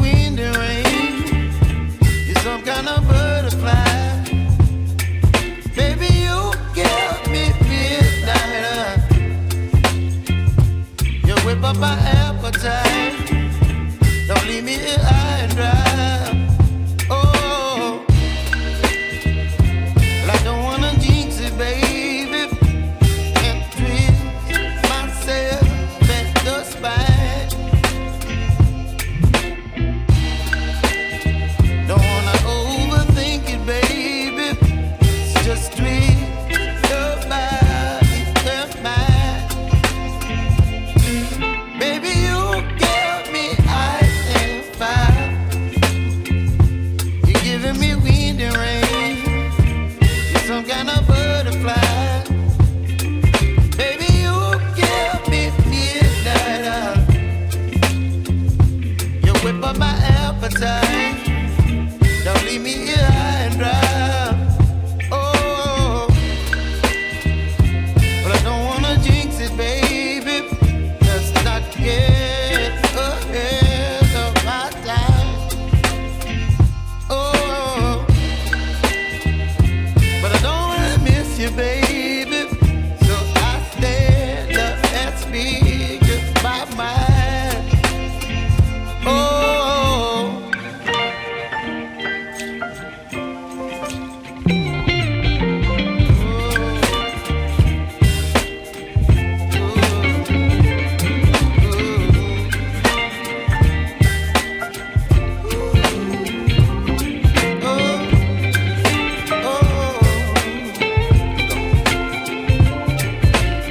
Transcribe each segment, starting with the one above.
wind and rain. You're some kind of butterfly. Baby, you give me midnight. You whip up my appetite. Don't leave me here high and dry. Oh, well, I don't wanna jinx it, baby, and twist myself at the spine. Don't wanna overthink it, baby. It's just twist your body and mine. Baby, you give me ice and fire. You're giving me wind and rain. You're some kind of butterfly. Baby, you give me midnight. You whip up my appetite. Don't leave me here high and dry. Oh, but I don't wanna jinx it, baby. Let's not get ahead of my time. Oh, but I don't wanna miss you, baby. So I stand up and speak my mind. Oh.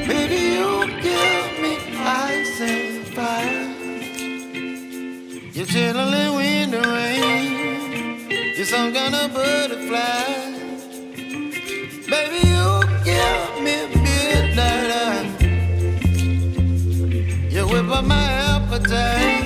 Baby, you give me ice and fire. You're chilling wind and rain. You're some kind of butterfly. Baby, you give me midnight. You whip up my appetite.